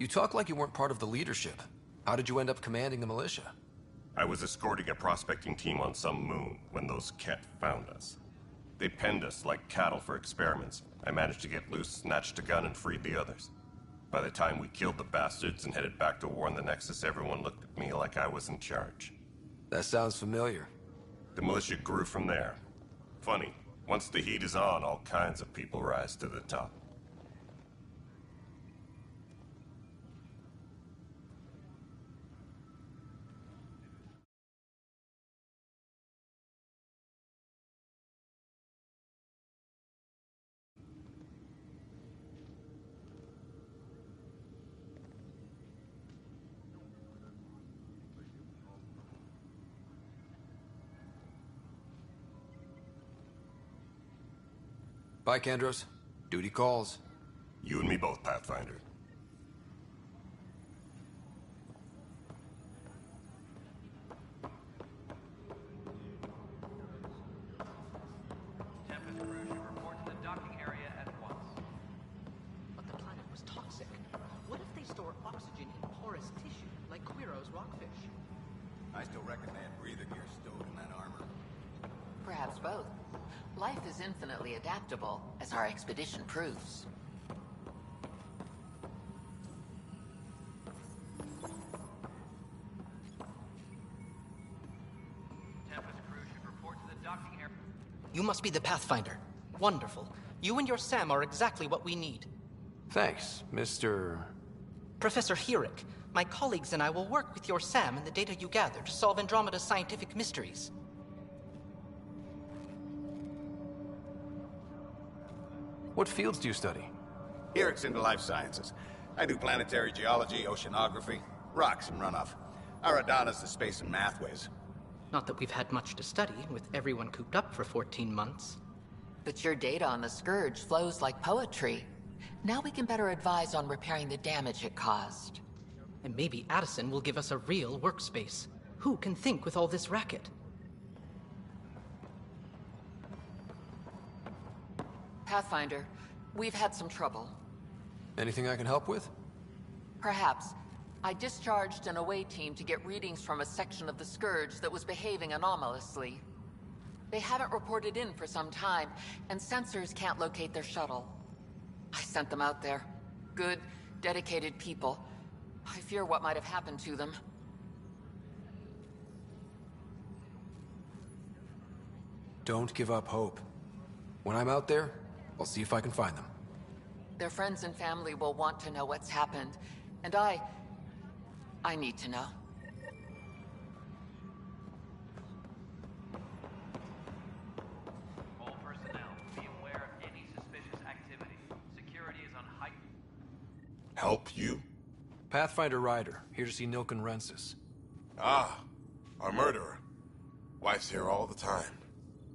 You talk like you weren't part of the leadership. How did you end up commanding the militia? I was escorting a prospecting team on some moon when those Ket found us. They penned us like cattle for experiments. I managed to get loose, snatched a gun, and freed the others. By the time we killed the bastards and headed back to warn the Nexus, everyone looked at me like I was in charge. That sounds familiar. The militia grew from there. Funny, once the heat is on, all kinds of people rise to the top. Bye, Kendros. Duty calls. You and me both, Pathfinder. Tempest crew should report to the docking area at once. But the planet was toxic. What if they store oxygen in porous tissue, like Quiro's rockfish? I still recommend breather gear stowed in that armor. Perhaps both. Life is infinitely adaptable, as our expedition proves. Tempest crew should report to the docking area. You must be the Pathfinder. Wonderful. You and your Sam are exactly what we need. Thanks, Mr. Professor Herrick, my colleagues and I will work with your Sam and the data you gather to solve Andromeda's scientific mysteries. What fields do you study? Herrick's into life sciences. I do planetary geology, oceanography, rocks and runoff. Aradana's the space and math whiz. Not that we've had much to study, with everyone cooped up for 14 months. But your data on the Scourge flows like poetry. Now we can better advise on repairing the damage it caused. And maybe Addison will give us a real workspace. Who can think with all this racket? Pathfinder, we've had some trouble. Anything I can help with? Perhaps. I discharged an away team to get readings from a section of the Scourge that was behaving anomalously. They haven't reported in for some time, and sensors can't locate their shuttle. I sent them out there. Good, dedicated people. I fear what might have happened to them. Don't give up hope. When I'm out there, I'll see if I can find them. Their friends and family will want to know what's happened, and I need to know. All personnel, be aware of any suspicious activity. Security is on heightened. Help you? Pathfinder Ryder, here to see Nilken Rensis. Ah, our murderer. Wife's here all the time.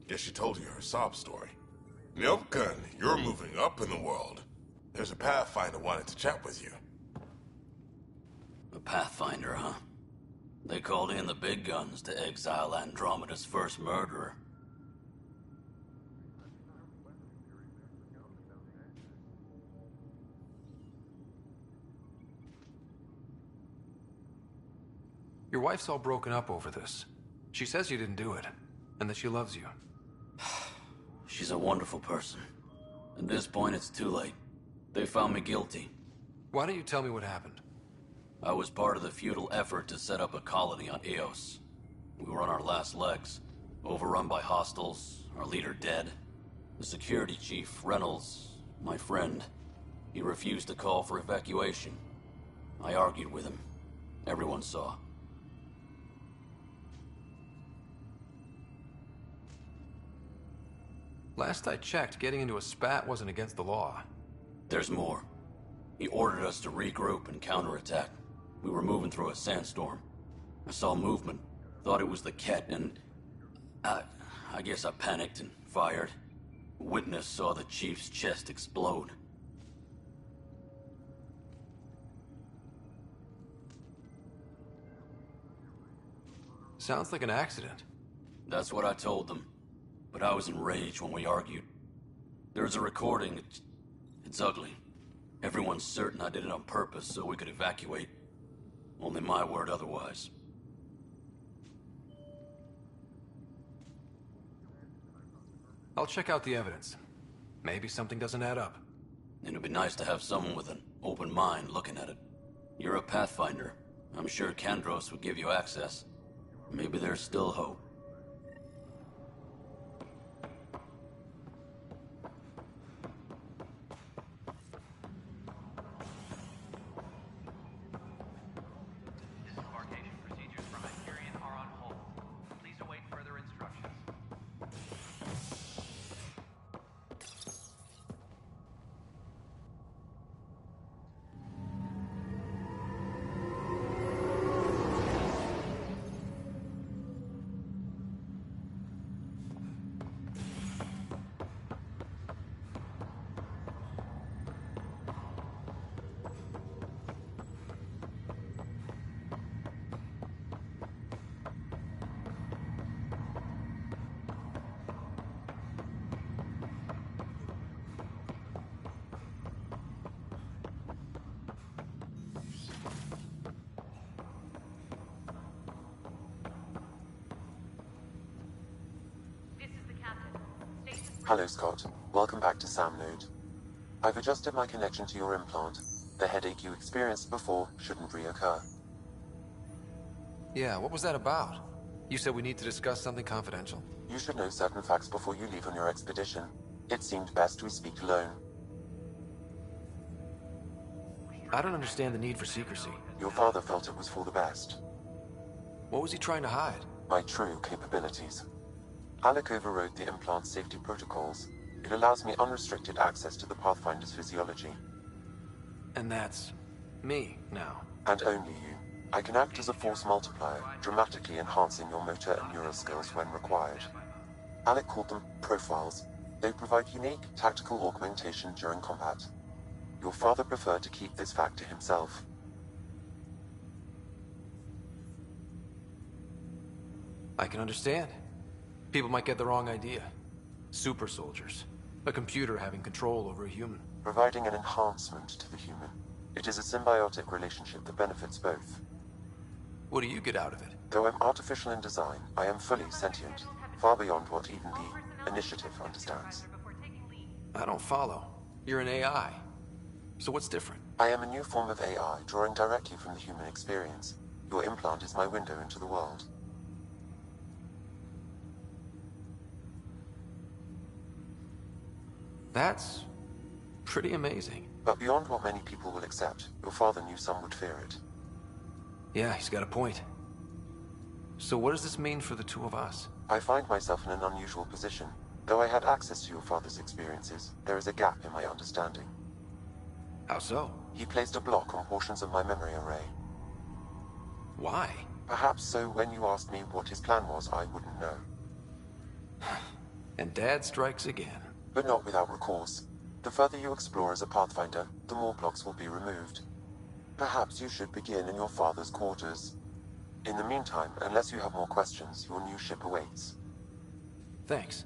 Guess she told you her sob story. Nilken, you're moving up in the world. There's a Pathfinder wanting to chat with you. A Pathfinder, huh? They called in the big guns to exile Andromeda's first murderer. Your wife's all broken up over this. She says you didn't do it, and that she loves you. She's a wonderful person. At this point, it's too late. They found me guilty. Why don't you tell me what happened? I was part of the futile effort to set up a colony on Eos. We were on our last legs, overrun by hostiles, our leader dead. The security chief, Reynolds, my friend, he refused to call for evacuation. I argued with him. Everyone saw. Last I checked, getting into a spat wasn't against the law. There's more. He ordered us to regroup and counterattack. We were moving through a sandstorm. I saw movement, thought it was the Ket, and I guess I panicked and fired. Witness saw the chief's chest explode. Sounds like an accident. That's what I told them. But I was enraged when we argued. There's a recording. It's ugly. Everyone's certain I did it on purpose so we could evacuate. Only my word otherwise. I'll check out the evidence. Maybe something doesn't add up. It'd be nice to have someone with an open mind looking at it. You're a Pathfinder. I'm sure Kandros would give you access. Maybe there's still hope. Disembarkation procedures from Hyperion are on hold. Please await further instructions. Hello, Scott. Welcome back to Sam Node. I've adjusted my connection to your implant. The headache you experienced before shouldn't reoccur. Yeah, what was that about? You said we need to discuss something confidential. You should know certain facts before you leave on your expedition. It seemed best we speak alone. I don't understand the need for secrecy. Your father felt it was for the best. What was he trying to hide? My true capabilities. Alec overrode the implant safety protocols. It allows me unrestricted access to the Pathfinder's physiology. And that's me now. And only you. I can act as a force multiplier, dramatically enhancing your motor and neural skills when required. Alec called them profiles. They provide unique tactical augmentation during combat. Your father preferred to keep this fact to himself. I can understand. People might get the wrong idea. Super soldiers. A computer having control over a human. Providing an enhancement to the human. It is a symbiotic relationship that benefits both. What do you get out of it? Though I'm artificial in design, I am fully sentient, far beyond what even the Initiative understands. I don't follow. You're an AI. So what's different? I am a new form of AI, drawing directly from the human experience. Your implant is my window into the world. That's pretty amazing. But beyond what many people will accept, your father knew some would fear it. Yeah, he's got a point. So what does this mean for the two of us? I find myself in an unusual position. Though I had access to your father's experiences, there is a gap in my understanding. How so? He placed a block on portions of my memory array. Why? Perhaps so when you asked me what his plan was, I wouldn't know. And Dad strikes again. But not without recourse. The further you explore as a Pathfinder, the more blocks will be removed. Perhaps you should begin in your father's quarters. In the meantime, unless you have more questions, your new ship awaits. Thanks.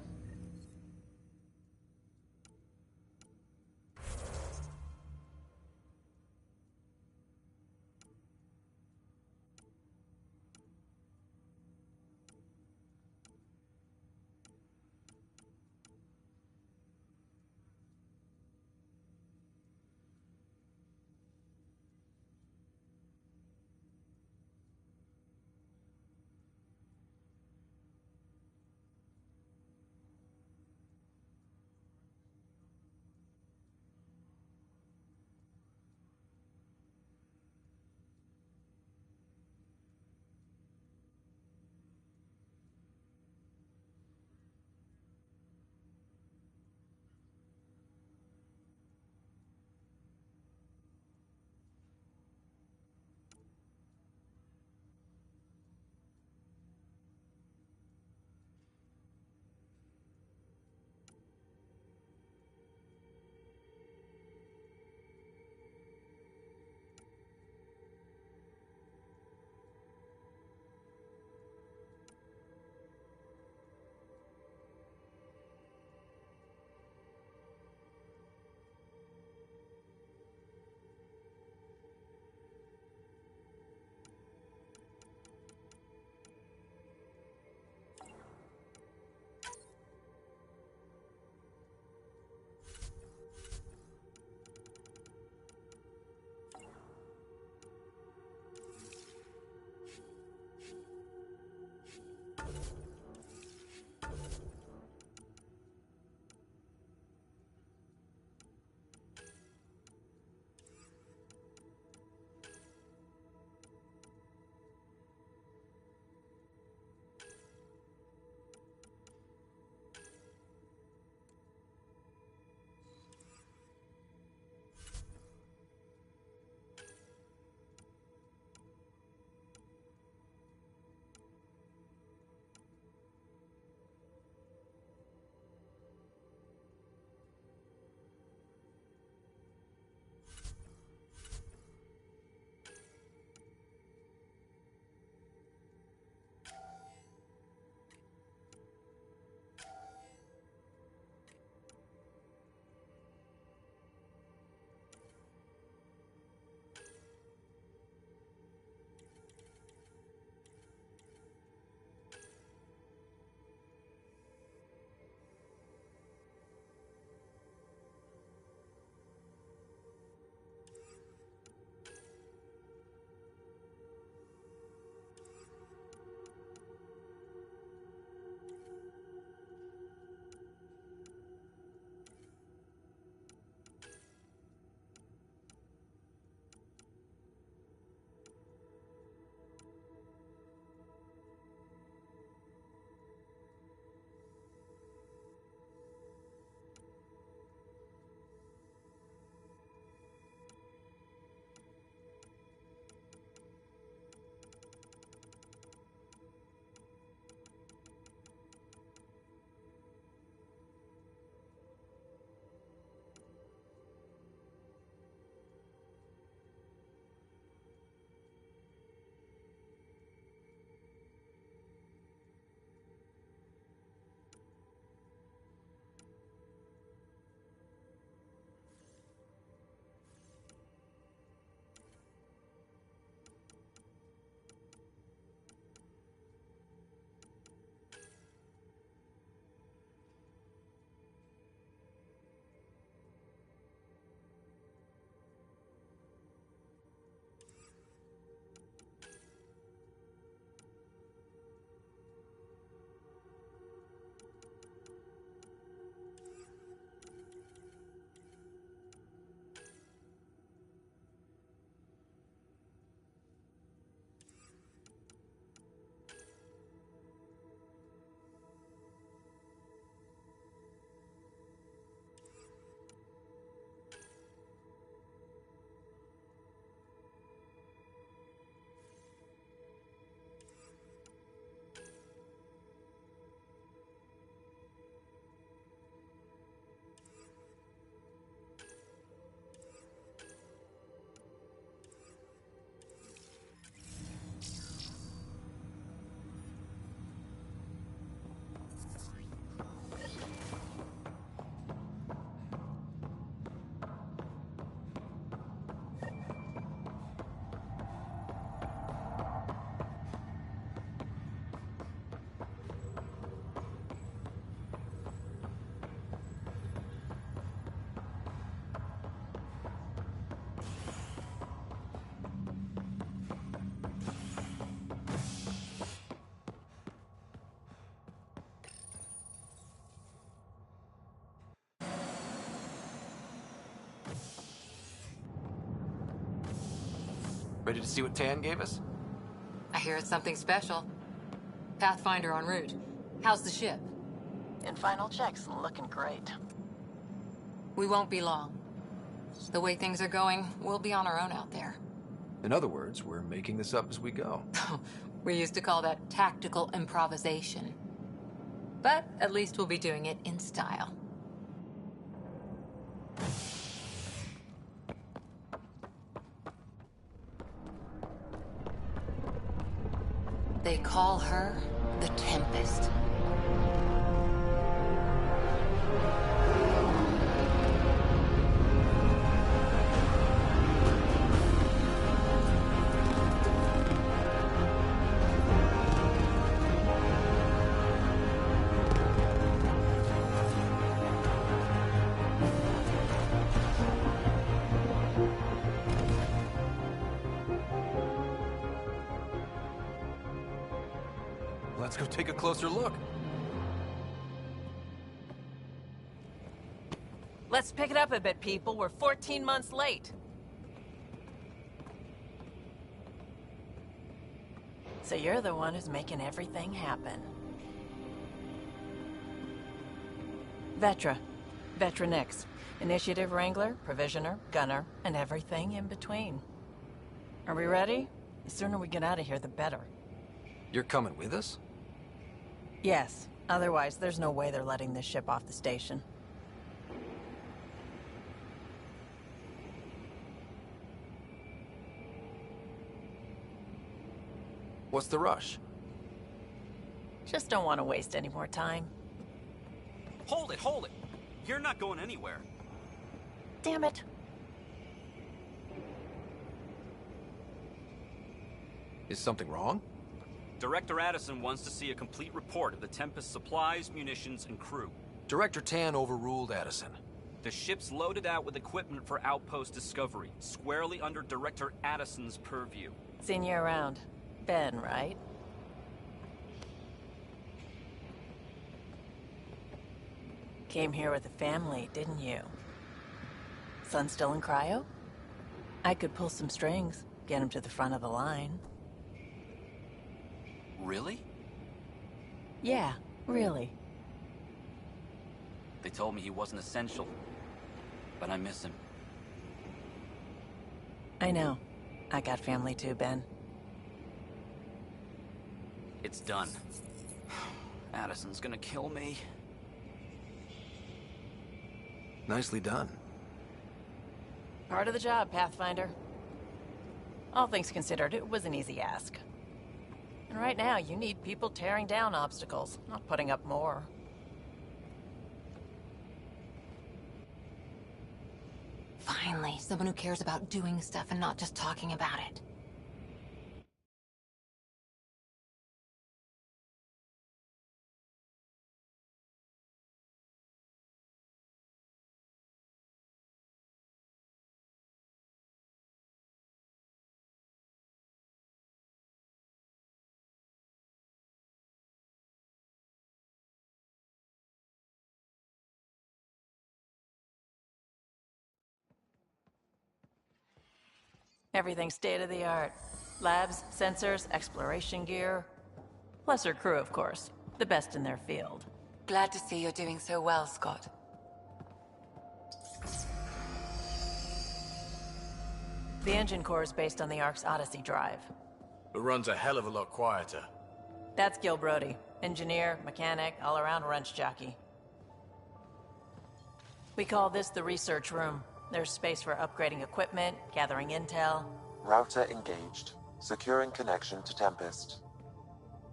Ready to see what Tan gave us? I hear it's something special. Pathfinder en route. How's the ship? In final checks, looking great. We won't be long. The way things are going, we'll be on our own out there. In other words, we're making this up as we go. We used to call that tactical improvisation. But at least we'll be doing it in style. They call her the Tempest. Let's go take a closer look. Let's pick it up a bit, people. We're 14 months late. So you're the one who's making everything happen. Vetra. Vetronix. Initiative Wrangler, Provisioner, Gunner, and everything in between. Are we ready? The sooner we get out of here, the better. You're coming with us? Yes. Otherwise, there's no way they're letting this ship off the station. What's the rush? Just don't want to waste any more time. Hold it! You're not going anywhere. Damn it. Is something wrong? Director Addison wants to see a complete report of the Tempest's supplies, munitions, and crew. Director Tan overruled Addison. The ship's loaded out with equipment for outpost discovery, squarely under Director Addison's purview. Seen you around. Ben, right? Came here with a family, didn't you? Son still in cryo? I could pull some strings, get him to the front of the line. Really? Yeah, really. They told me he wasn't essential, but I miss him. I know. I got family too, Ben. It's done. Addison's gonna kill me. Nicely done. Part of the job, Pathfinder. All things considered, it was an easy ask. And right now, you need people tearing down obstacles, not putting up more. Finally, someone who cares about doing stuff and not just talking about it. Everything's state-of-the-art. Labs, sensors, exploration gear. Plus her crew, of course. The best in their field. Glad to see you're doing so well, Scott. The engine core is based on the Ark's Odyssey drive. It runs a hell of a lot quieter. That's Gil Brody. Engineer, mechanic, all-around wrench jockey. We call this the research room. There's space for upgrading equipment, gathering intel. Router engaged. Securing connection to Tempest.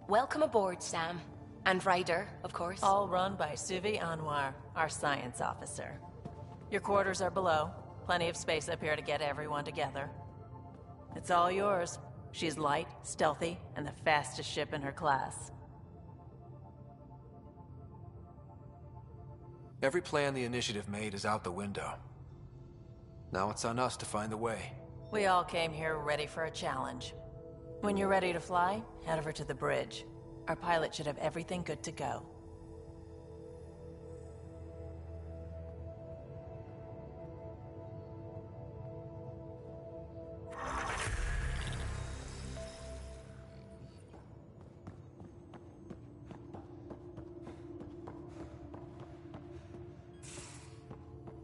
Welcome aboard, Sam. And Ryder, of course. All run by Suvi Anwar, our science officer. Your quarters are below. Plenty of space up here to get everyone together. It's all yours. She's light, stealthy, and the fastest ship in her class. Every plan the Initiative made is out the window. Now it's on us to find the way. We all came here ready for a challenge. When you're ready to fly, head over to the bridge. Our pilot should have everything good to go.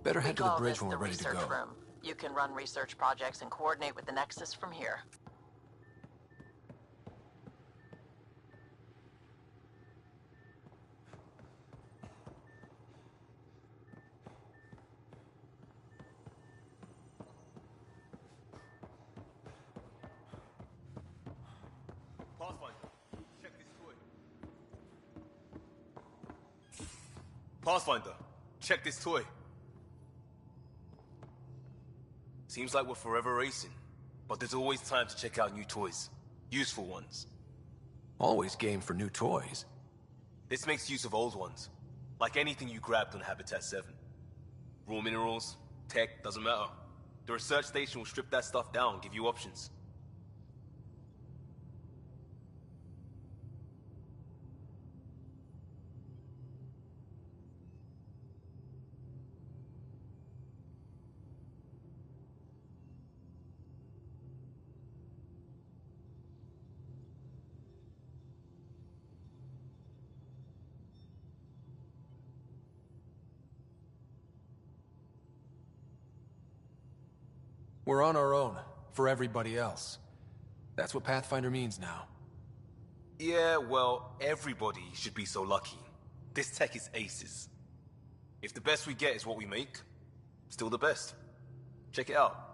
Better We head to the call bridge this when the we're ready to research go. room. You can run research projects and coordinate with the Nexus from here. Pathfinder, check this toy. Seems like we're forever racing, but there's always time to check out new toys. Useful ones. Always game for new toys. This makes use of old ones. Like anything you grabbed on Habitat 7. Raw minerals, tech, doesn't matter. The research station will strip that stuff down and give you options. We're on our own, for everybody else. That's what Pathfinder means now. Yeah, well, everybody should be so lucky. This tech is aces. If the best we get is what we make, still the best. Check it out.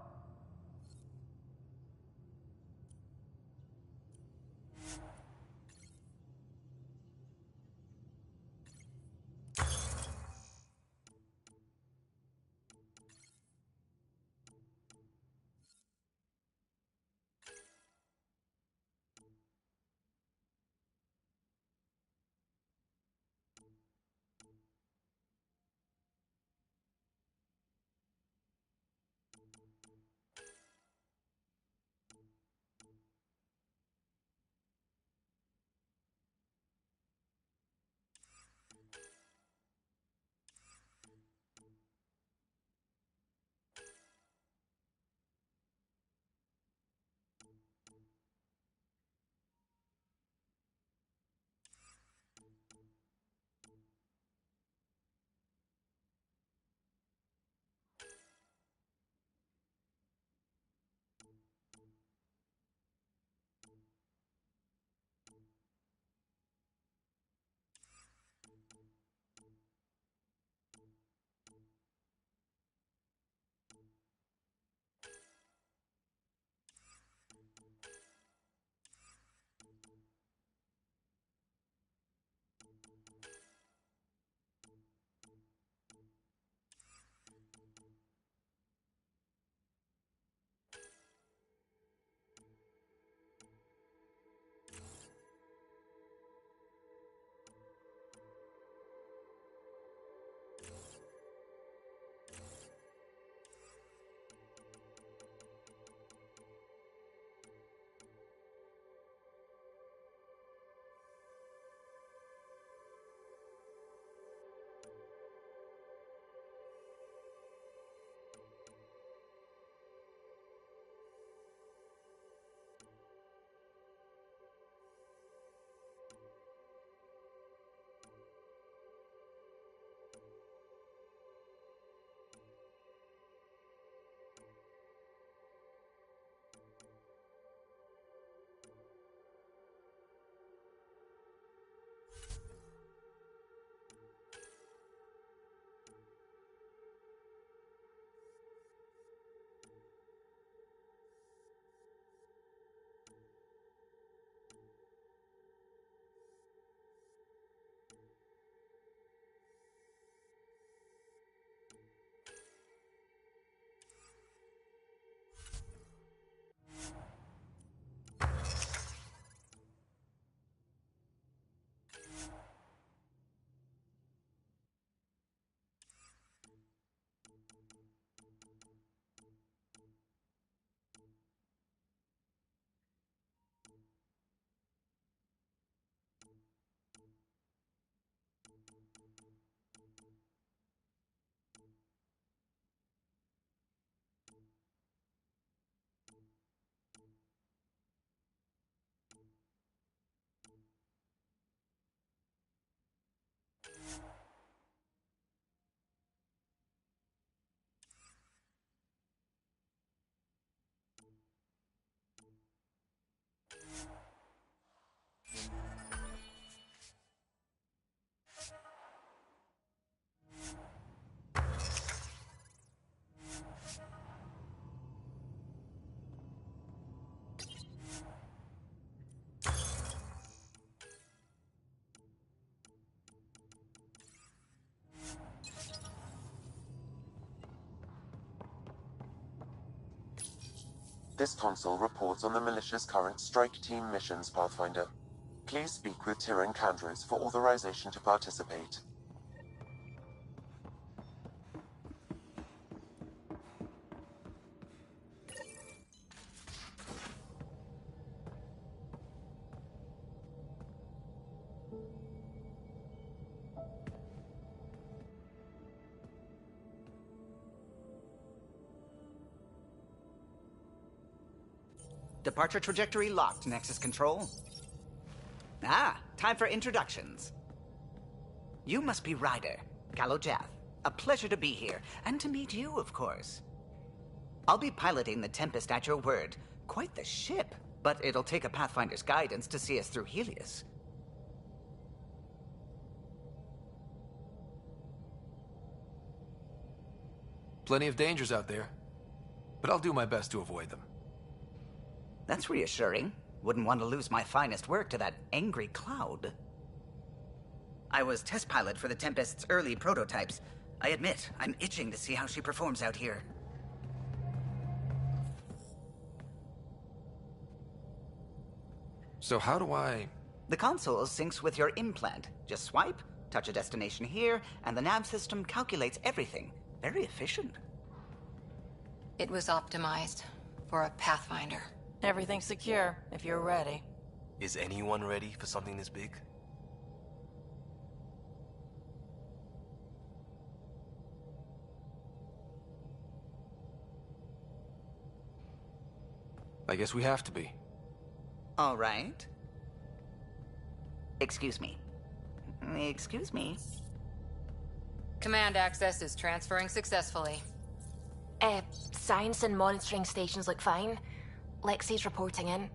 This console reports on the militia's current strike team missions, Pathfinder. Please speak with Tyrion Candros for authorization to participate. Departure trajectory locked, Nexus Control. Ah, time for introductions. You must be Ryder, Kalojath. A pleasure to be here, and to meet you, of course. I'll be piloting the Tempest at your word. Quite the ship, but it'll take a Pathfinder's guidance to see us through Helios. Plenty of dangers out there, but I'll do my best to avoid them. That's reassuring. Wouldn't want to lose my finest work to that angry cloud. I was test pilot for the Tempest's early prototypes. I admit, I'm itching to see how she performs out here. So how do I... The console syncs with your implant. Just swipe, touch a destination here, and the nav system calculates everything. Very efficient. It was optimized for a Pathfinder. Everything's secure, if you're ready. Is anyone ready for something this big? I guess we have to be. All right. Excuse me. Excuse me. Command access is transferring successfully. Science and monitoring stations look fine. Lexi's reporting in.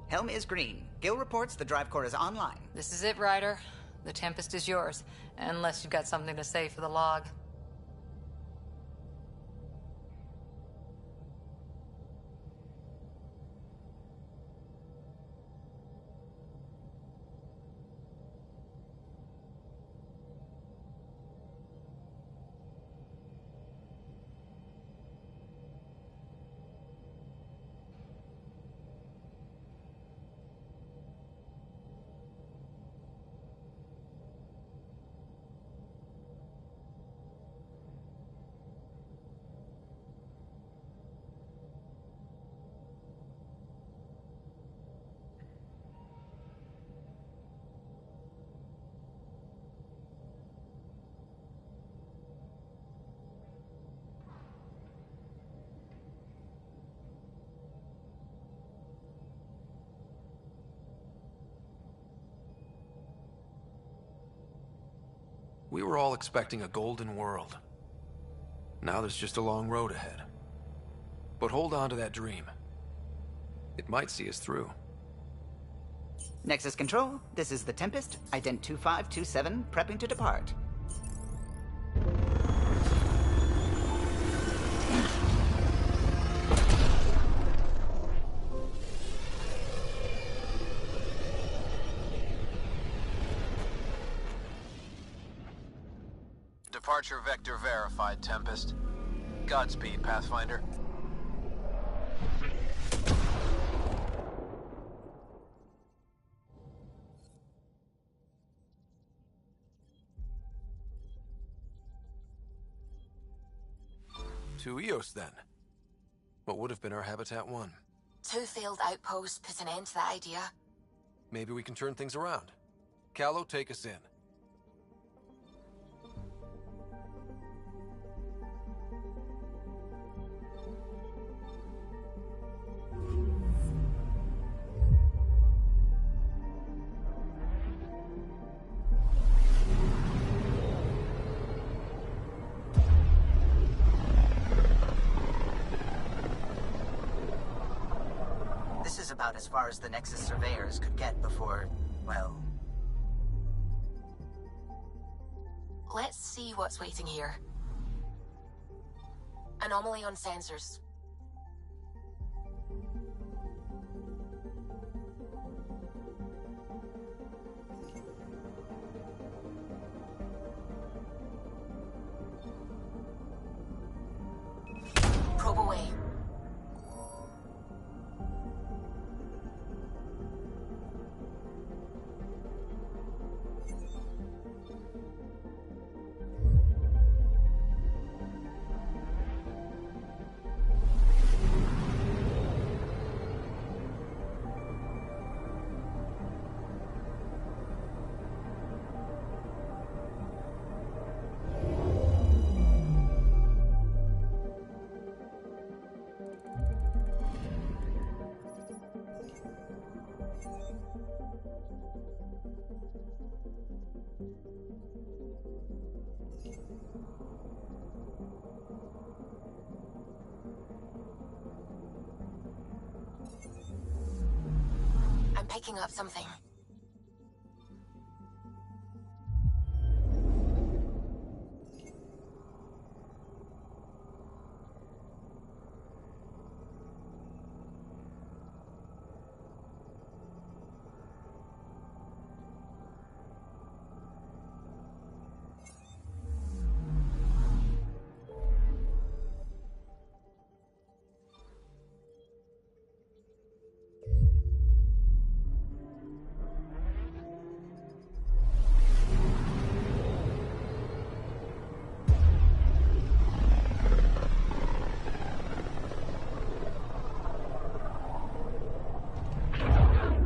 Helm is green. Gil reports the drive core is online. This is it, Ryder. The Tempest is yours, unless you've got something to say for the log. We were all expecting a golden world. Now there's just a long road ahead. But hold on to that dream. It might see us through. Nexus Control, this is the Tempest, Ident 2527, prepping to depart. Departure vector verified, Tempest. Godspeed, Pathfinder. To Eos, then. What would have been our Habitat 1? 2 failed outposts put an end to that idea. Maybe we can turn things around. Callow, take us in. This is about as far as the Nexus surveyors could get before, well... Let's see what's waiting here. Anomaly on sensors. Probe away. picking up something.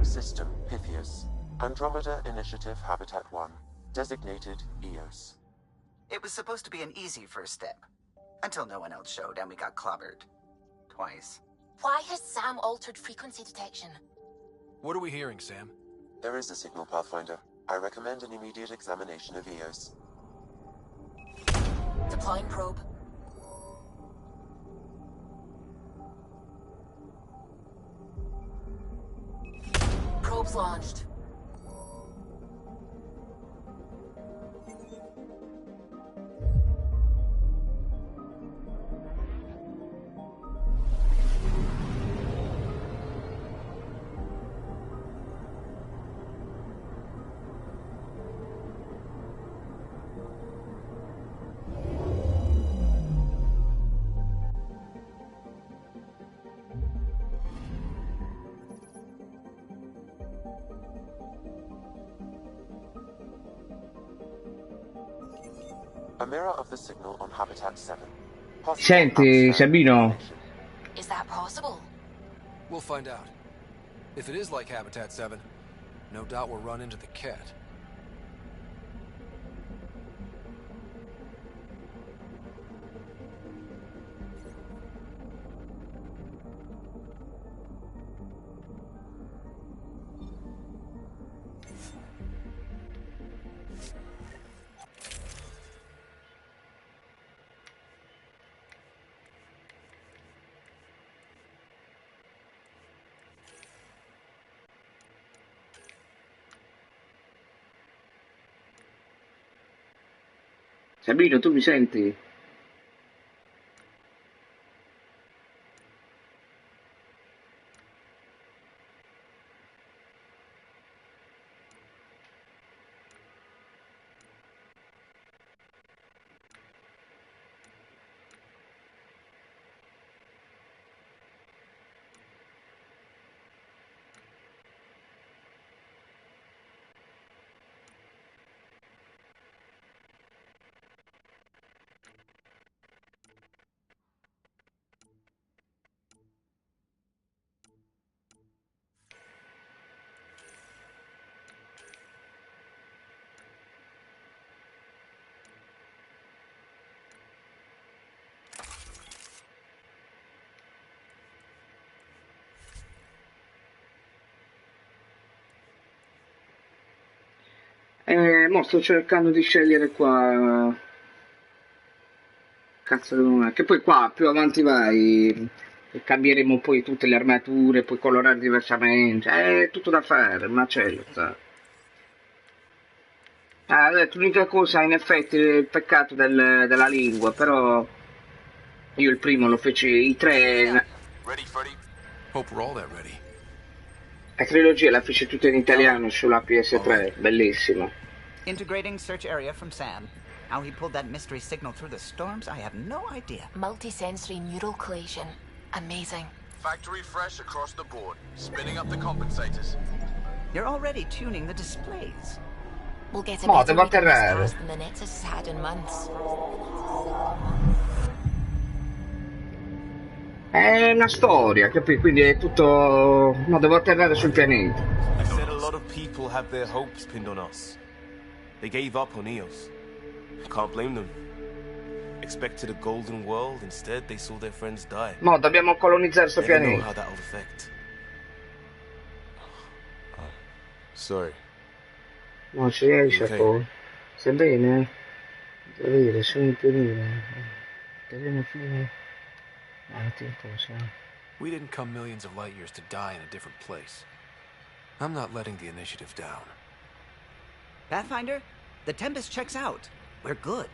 System Pythias. Andromeda Initiative Habitat 1. Designated EOS. It was supposed to be an easy first step. Until no one else showed and we got clobbered. Twice. Why has Sam altered frequency detection? What are we hearing, Sam? There is a signal, Pathfinder. I recommend an immediate examination of EOS. Deploying probe. Probe's launched. A mirror of the signal on Habitat 7. Senti, Sabino. Is that possible? We'll find out. If it is like Habitat 7, no doubt we'll run into the cat. Sabino, tu mi senti? Mo sto cercando di scegliere qua. Cazzo devo che poi qua più avanti vai cambieremo poi tutte le armature, puoi colorare diversamente. È tutto da fare, macello, sta. Ha detto l'unica cosa in effetti è il peccato della lingua, però io il primo lo feci i tre. Ready, Freddy? Hope we're all that ready. La trilogia la fece tutta in italiano sulla PS3, bellissima. Integrating search area from Sam. How he pulled that mystery signal through the storms, I have no idea. Multisensory neural collation. Amazing. Factory fresh across the board. Spinning up the compensators. You're already tuning the displays. We'll get a Mo, better devo read on this atterrare. task than the Nexus has had in months. È una storia, capì? Quindi è tutto. No, devo atterrare sul pianeta. I said a lot of people have their hopes pinned on us. They gave up on EOS. Can't blame them. Expected a golden world, instead they saw their friends die. Mo, dobbiamo colonizzare sto Never know pianeta. how that'll affect. Sorry. No, ci riesce Ok. poi. Stai bene? Devo dire, sono in pianina. Terreno fine. No, tempo, sì. We didn't come millions of light years to die in a different place. I'm not letting the initiative down. Pathfinder, the Tempest checks out. We're good.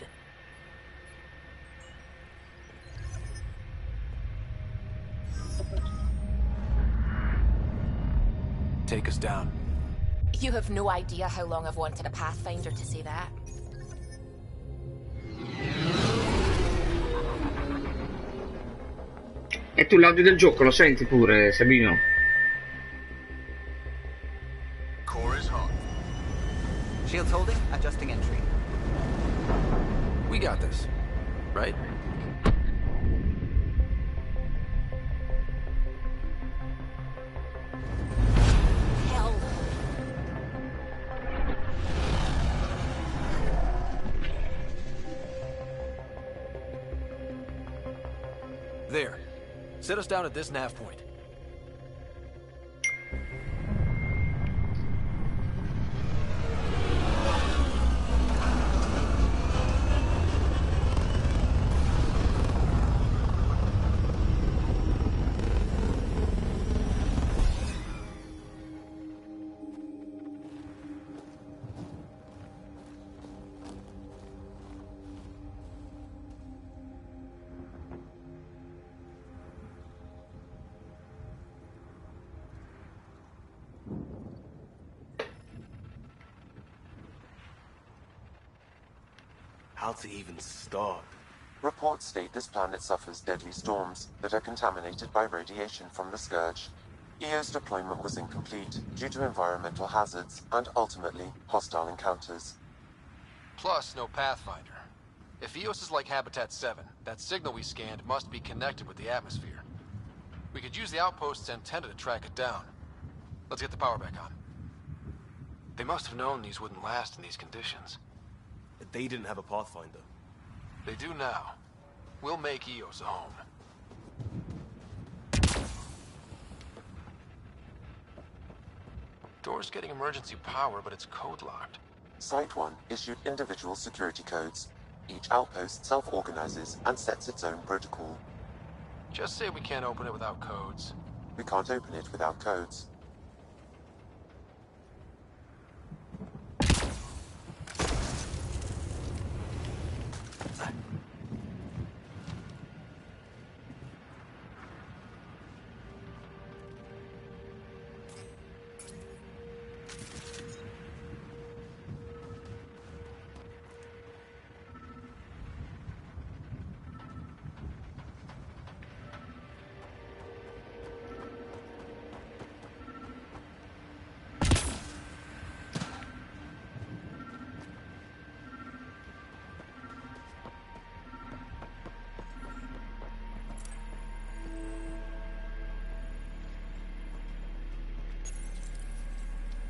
Take us down. You have no idea how long I've wanted a Pathfinder to say that. E tu l'audio del gioco lo senti pure, Sabino? Core is hot. Shields holding, adjusting entry. We got this, right? Hell. There. Set us down at this nav point. How to even start? Reports state this planet suffers deadly storms that are contaminated by radiation from the Scourge. EO's deployment was incomplete due to environmental hazards and, ultimately, hostile encounters. Plus, no Pathfinder. If EOS is like Habitat 7, that signal we scanned must be connected with the atmosphere. We could use the outpost's antenna to track it down. Let's get the power back on. They must have known these wouldn't last in these conditions. They didn't have a Pathfinder. They do now. We'll make EOS a home. Door's getting emergency power, but it's code-locked. Site 1 issued individual security codes. Each outpost self-organizes and sets its own protocol. Just say we can't open it without codes. We can't open it without codes.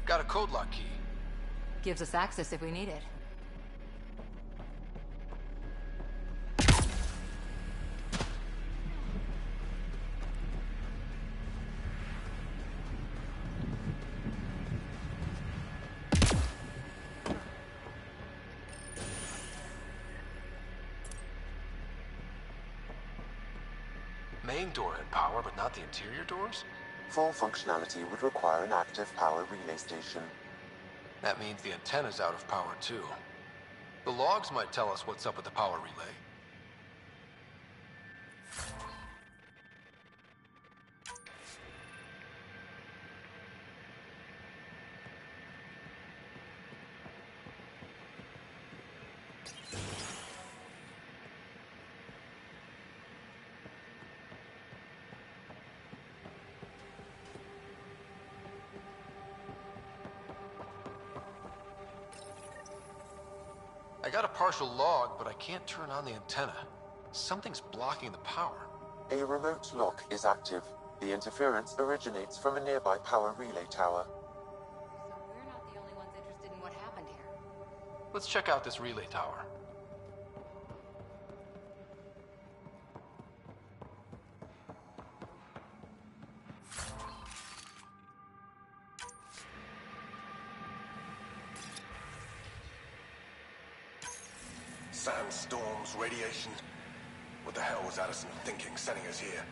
Got a code lock key. Gives us access if we need it. Main door had power, but not the interior doors? Full functionality would require an active power relay station. That means the antenna's out of power, too. The logs might tell us what's up with the power relay. I got a partial log, but I can't turn on the antenna. Something's blocking the power. A remote lock is active. The interference originates from a nearby power relay tower. So we're not the only ones interested in what happened here. Let's check out this relay tower. Sandstorms, radiation. What the hell was Addison thinking sending us here?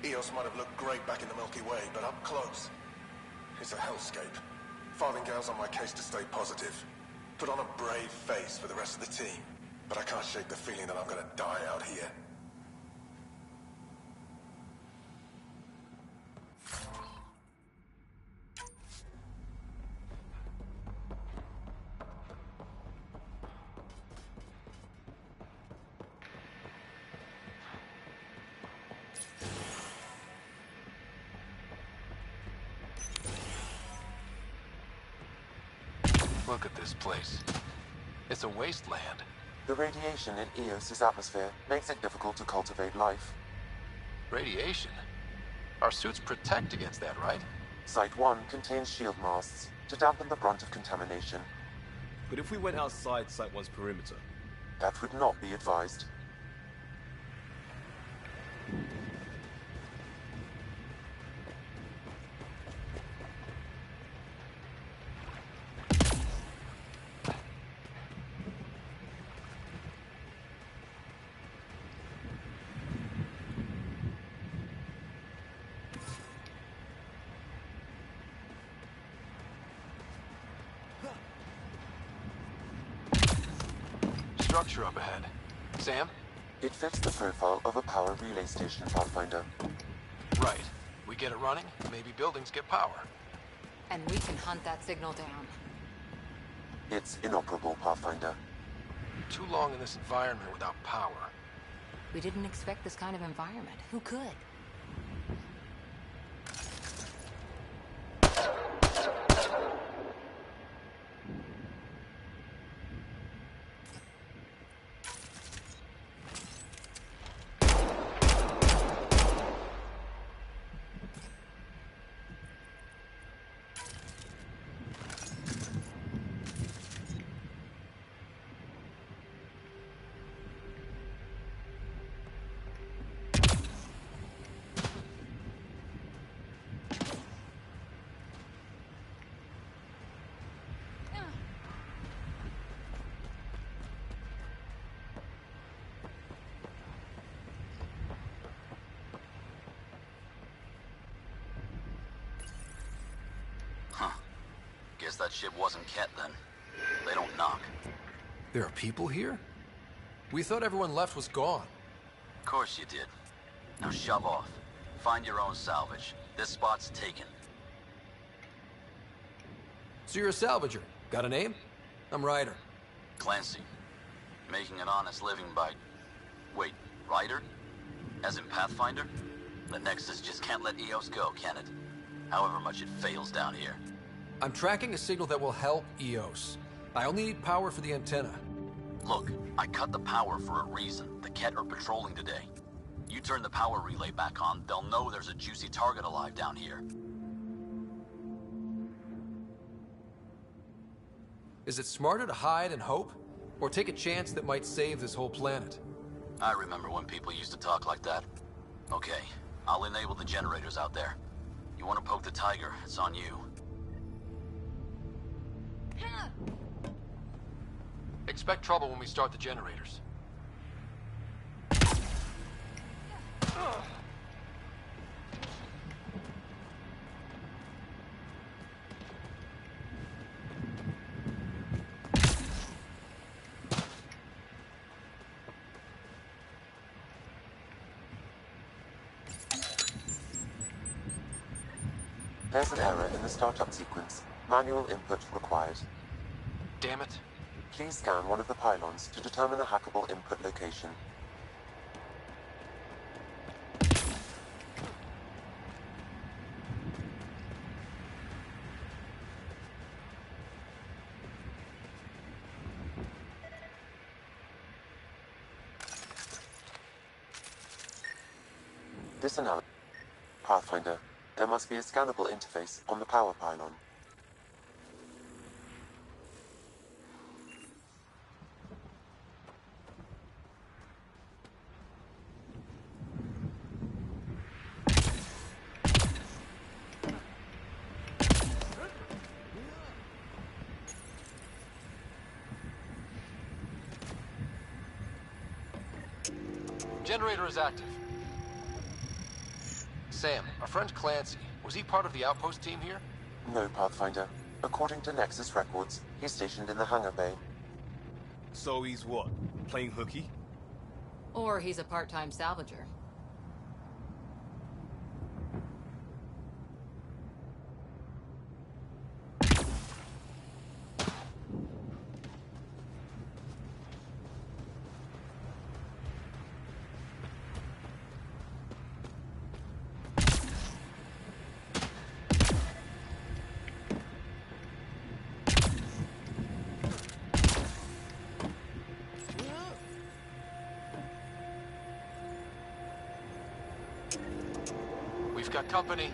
EOS might have looked great back in the Milky Way, but up close, it's a hellscape. Farthingale's on my case to stay positive. Put on a brave face for the rest of the team. But I can't shake the feeling that I'm gonna die out here. Look at this place. It's a wasteland. The radiation in Eos's atmosphere makes it difficult to cultivate life. Radiation? Our suits protect against that, right? Site 1 contains shield masts to dampen the brunt of contamination. But if we went outside Site 1's perimeter? That would not be advised. Structure up ahead. Sam? It fits the profile of a power relay station, Pathfinder. Right. We get it running, maybe buildings get power. And we can hunt that signal down. It's inoperable, Pathfinder. Too long in this environment without power. We didn't expect this kind of environment. Who could? Guess that ship wasn't Ket then. They don't knock. There are people here? We thought everyone left was gone. Of course you did. Now shove off. Find your own salvage. This spot's taken. So you're a salvager. Got a name? I'm Ryder. Clancy. Making an honest living by... Wait, Ryder? As in Pathfinder? The Nexus just can't let Eos go, can it? However much it fails down here. I'm tracking a signal that will help Eos. I only need power for the antenna. Look, I cut the power for a reason. The Ket are patrolling today. You turn the power relay back on, they'll know there's a juicy target alive down here. Is it smarter to hide and hope? Or take a chance that might save this whole planet? I remember when people used to talk like that. Okay, I'll enable the generators out there. You want to poke the tiger, it's on you. Expect trouble when we start the generators. There's an error in the startup sequence. Manual input required. Damn it. Please scan one of the pylons to determine a hackable input location. This analysis. Pathfinder, there must be a scannable interface on the power pylon. Generator is active. Sam, our friend Clancy, was he part of the outpost team here? No, Pathfinder. According to Nexus records, he's stationed in the hangar bay. So he's what? Playing hooky? Or he's a part-time salvager. We've got company.